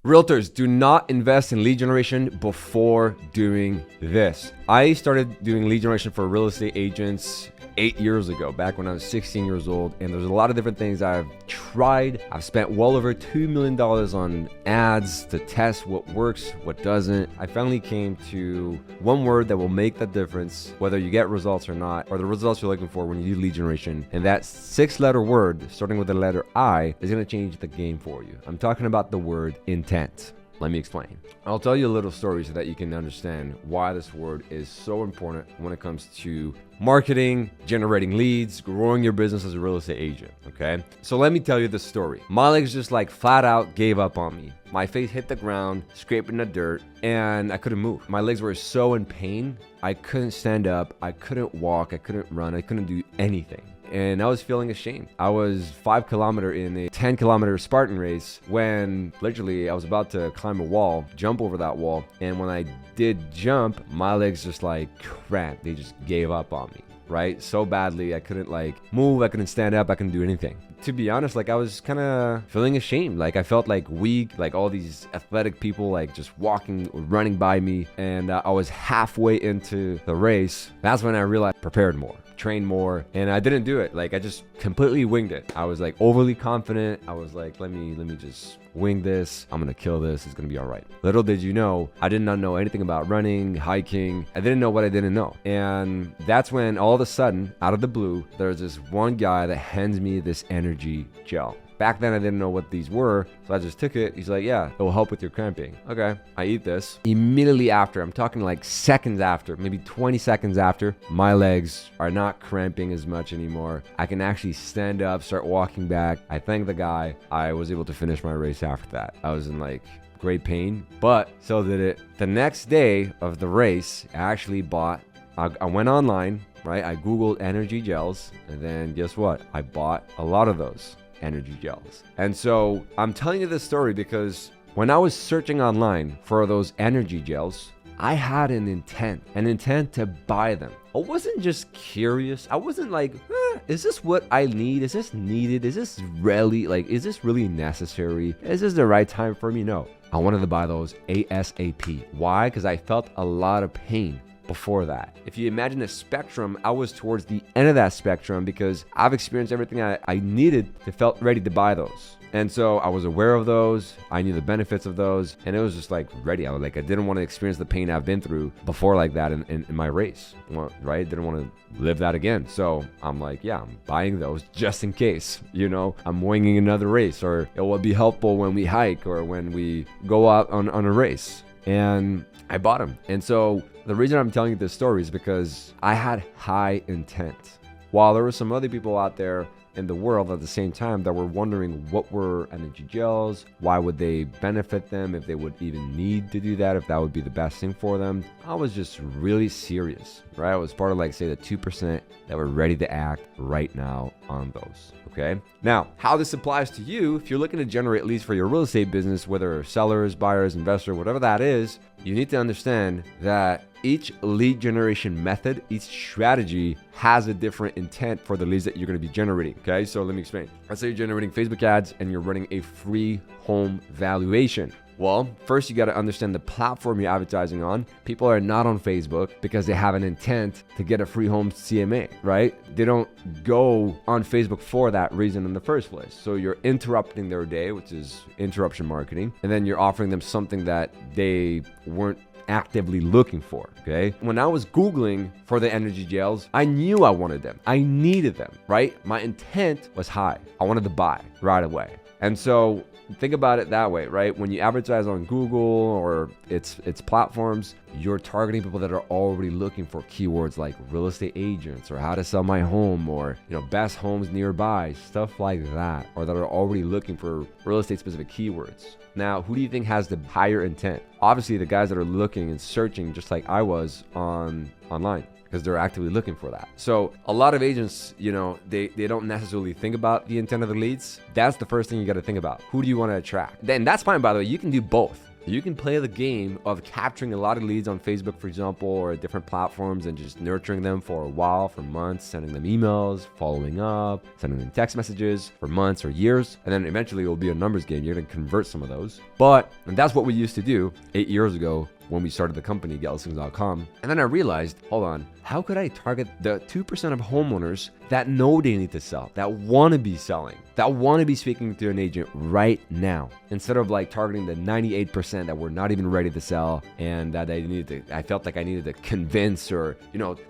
Realtors, do not invest in lead generation before doing this. I started doing lead generation for real estate agents 8 years ago, back when I was 16 years old. And there's a lot of different things I've tried. I've spent well over $2 million on ads to test what works, what doesn't. I finally came to one word that will make the difference, whether you get results or not, or the results you're looking for when you do lead generation. And that 6-letter word, starting with the letter I, is going to change the game for you. I'm talking about the word intent. Let me explain. I'll tell you a little story so that you can understand why this word is so important when it comes to marketing, generating leads, growing your business as a real estate agent, okay? So let me tell you the story. My legs just like flat out gave up on me. My face hit the ground, scraping the dirt, and I couldn't move. My legs were so in pain, I couldn't stand up, I couldn't walk, I couldn't run, I couldn't do anything. And I was feeling ashamed. I was 5 kilometer in a 10-kilometer Spartan race when literally I was about to climb a wall, jump over that wall. And when I did jump, my legs just like cramped. They just gave up on me, right? So badly, I couldn't like move, I couldn't stand up, I couldn't do anything. To be honest, like I was kind of feeling ashamed. Like I felt like weak, like all these athletic people like just walking, running by me. And I was halfway into the race. That's when I realized I prepared more, trained more, and I didn't do it. Like I just completely winged it. I was like overly confident. I was like, let me just wing this. I'm gonna kill this. It's gonna be all right. Little did you know, I did not know anything about running, hiking. I didn't know what I didn't know. And that's when all of a sudden, out of the blue, there's this one guy that hands me this energy gel. Back then, I didn't know what these were, so I just took it. He's like, yeah, it will help with your cramping. Okay, I eat this. Immediately after, I'm talking like seconds after, maybe 20 seconds after, my legs are not cramping as much anymore. I can actually stand up, start walking back. I thank the guy. I was able to finish my race after that. I was in like great pain, but so did it. The next day of the race, I actually bought, I went online, right? I Googled energy gels, and then guess what? I bought a lot of those energy gels. And so I'm telling you this story because when I was searching online for those energy gels, I had an intent to buy them. I wasn't just curious. I wasn't like, is this what I need? Is this needed? Is this really necessary? Is this the right time for me? No, I wanted to buy those ASAP. Why? Because I felt a lot of pain before that. If you imagine a spectrum, I was towards the end of that spectrum because I've experienced everything I needed to felt ready to buy those. And so I was aware of those. I knew the benefits of those, and it was just like ready. I didn't want to experience the pain I've been through before like that in my race, right? Didn't want to live that again. So I'm like, yeah, I'm buying those just in case, I'm winging another race, or it will be helpful when we hike or when we go out on a race. And I bought them. And so the reason I'm telling you this story is because I had high intent. While there were some other people out there in the world at the same time that were wondering what were energy gels, why would they benefit them, if they would even need to do that, if that would be the best thing for them. I was just really serious, right? I was part of say the 2% that were ready to act right now on those. Okay. Now, how this applies to you, if you're looking to generate leads for your real estate business, whether sellers, buyers, investor, whatever that is, you need to understand that each lead generation method, each strategy has a different intent for the leads that you're going to be generating. Okay. So let me explain. Let's say you're generating Facebook ads and you're running a free home valuation. Well, first you got to understand the platform you're advertising on. People are not on Facebook because they have an intent to get a free home CMA, right? They don't go on Facebook for that reason in the first place. So you're interrupting their day, which is interruption marketing. And then you're offering them something that they weren't actively looking for, okay? When I was Googling for the energy gels, I knew I wanted them. I needed them, right? My intent was high. I wanted to buy right away. And so think about it that way, right? When you advertise on Google or its platforms, you're targeting people that are already looking for keywords like real estate agents or how to sell my home or, best homes nearby, stuff like that, or that are already looking for real estate specific keywords. Now, who do you think has the higher intent? Obviously, the guys that are looking and searching just like I was online, because they're actively looking for that. So a lot of agents, they don't necessarily think about the intent of the leads. That's the first thing you got to think about. Who do you want to attract? Then that's fine, by the way. You can do both. you can play the game of capturing a lot of leads on Facebook, for example, or different platforms, and just nurturing them for a while, for months, sending them emails, following up, sending them text messages for months or years. And then eventually it will be a numbers game. You're going to convert some of those. And that's what we used to do 8 years ago when we started the company, getlistings.com. And then I realized, hold on, how could I target the 2% of homeowners that know they need to sell, that want to be selling, that want to be speaking to an agent right now, instead of like targeting the 98% that were not even ready to sell and that I felt like I needed to convince or,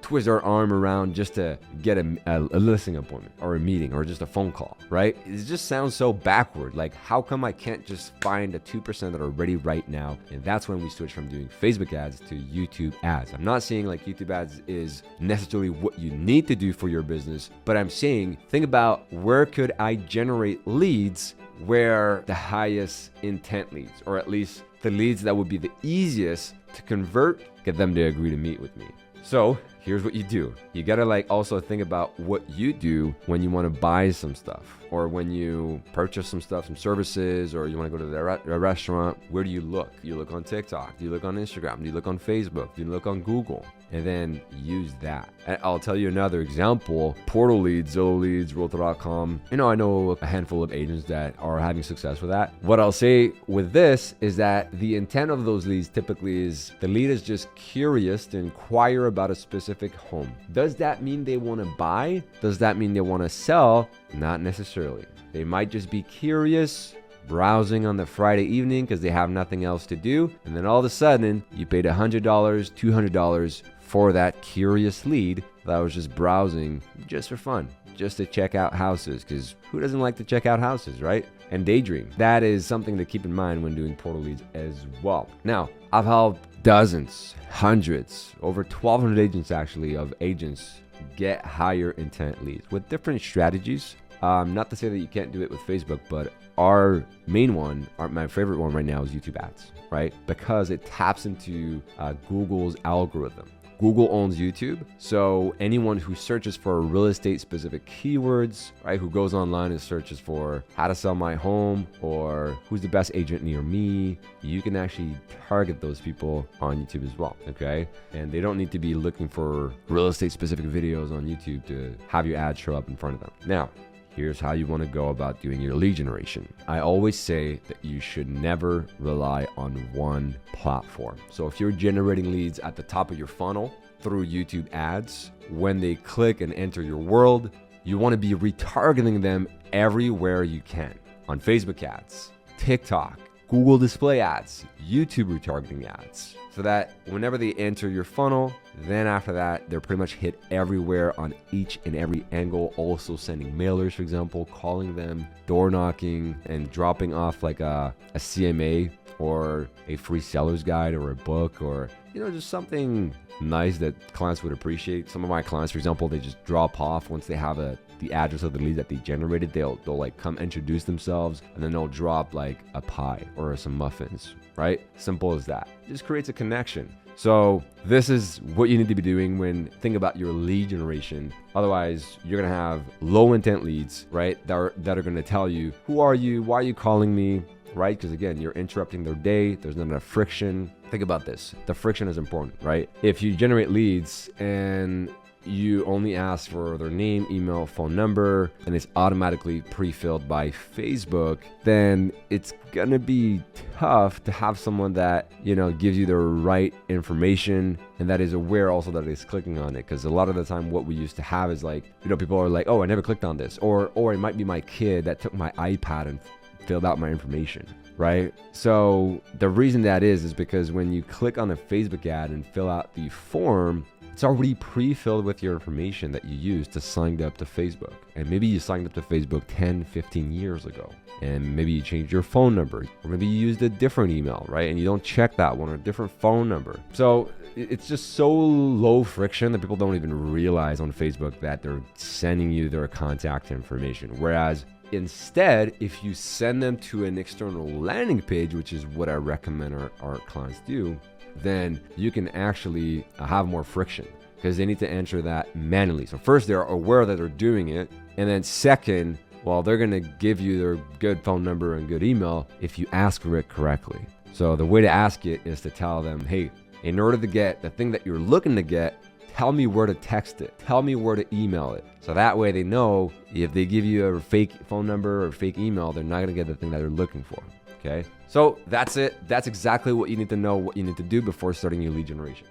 twist our arm around just to get a listing appointment or a meeting or just a phone call, right? It just sounds so backward. Like, how come I can't just find the 2% that are ready right now? And that's when we switched from doing Facebook ads to YouTube ads. I'm not saying like YouTube ads is necessarily what you need to do for your business, but I'm saying, think about where could I generate leads where the highest intent leads, or at least the leads that would be the easiest to convert, get them to agree to meet with me. So here's what you do. You gotta also think about what you do when you want to buy some stuff, or when you purchase some stuff, some services, or you want to go to the restaurant. Where do you look? You look on TikTok. Do you look on Instagram? Do you look on Facebook? Do you look on Google? And then use that. And I'll tell you another example. Portal leads, Zillow leads, Realtor.com. I know a handful of agents that are having success with that. What I'll say with this is that the intent of those leads typically is the lead is just curious to inquire about a specific home. Does that mean they want to buy? Does that mean they want to sell? Not necessarily. They might just be curious, browsing on the Friday evening because they have nothing else to do. And then all of a sudden, you paid $100, $200 for that curious lead that was just browsing just for fun, just to check out houses, because who doesn't like to check out houses, right? And daydream. That is something to keep in mind when doing portal leads as well. Now, I've helped dozens, hundreds, over 1,200 agents actually, of agents get higher intent leads with different strategies. Not to say that you can't do it with Facebook, but our main one, my favorite one right now is YouTube ads, right? Because it taps into Google's algorithm. Google owns YouTube, so anyone who searches for real estate specific keywords, right, who goes online and searches for how to sell my home or who's the best agent near me, you can actually target those people on YouTube as well, okay? And they don't need to be looking for real estate specific videos on YouTube to have your ad show up in front of them. Now, here's how you want to go about doing your lead generation. I always say that you should never rely on one platform. So if you're generating leads at the top of your funnel through YouTube ads, when they click and enter your world, you want to be retargeting them everywhere you can. On Facebook ads, TikTok, Google display ads, YouTube retargeting ads, so that whenever they enter your funnel, then after that, they're pretty much hit everywhere on each and every angle. Also sending mailers, for example, calling them, door knocking, and dropping off like a CMA or a free seller's guide or a book, or just something nice that clients would appreciate. Some of my clients, for example, they just drop off once they have the address of the lead that they generated. They'll like come introduce themselves, and then they'll drop like a pie or some muffins, right? Simple as that. It just creates a connection. So this is what you need to be doing when think about your lead generation. Otherwise, you're going to have low intent leads, right? That are going to tell you, who are you? Why are you calling me? Right? Because again, you're interrupting their day. There's not enough friction. Think about this. The friction is important, right? If you generate leads and you only ask for their name, email, phone number, and it's automatically pre-filled by Facebook, then it's gonna be tough to have someone that, gives you the right information and that is aware also that is clicking on it. Because a lot of the time what we used to have is people are like, oh, I never clicked on this. Or it might be my kid that took my iPad and filled out my information, right? So the reason that is because when you click on a Facebook ad and fill out the form, it's already pre-filled with your information that you used to sign up to Facebook. And maybe you signed up to Facebook 10, 15 years ago. And maybe you changed your phone number, or maybe you used a different email, right? And you don't check that one, or a different phone number. So it's just so low friction that people don't even realize on Facebook that they're sending you their contact information. Whereas instead, if you send them to an external landing page, which is what I recommend our clients do, then you can actually have more friction because they need to enter that manually. So first, they're aware that they're doing it. And then second, they're going to give you their good phone number and good email if you ask for it correctly. So the way to ask it is to tell them, hey, in order to get the thing that you're looking to get, tell me where to text it. Tell me where to email it. So that way they know if they give you a fake phone number or fake email, they're not going to get the thing that they're looking for. Okay. So that's it. That's exactly what you need to know, what you need to do before starting your lead generation.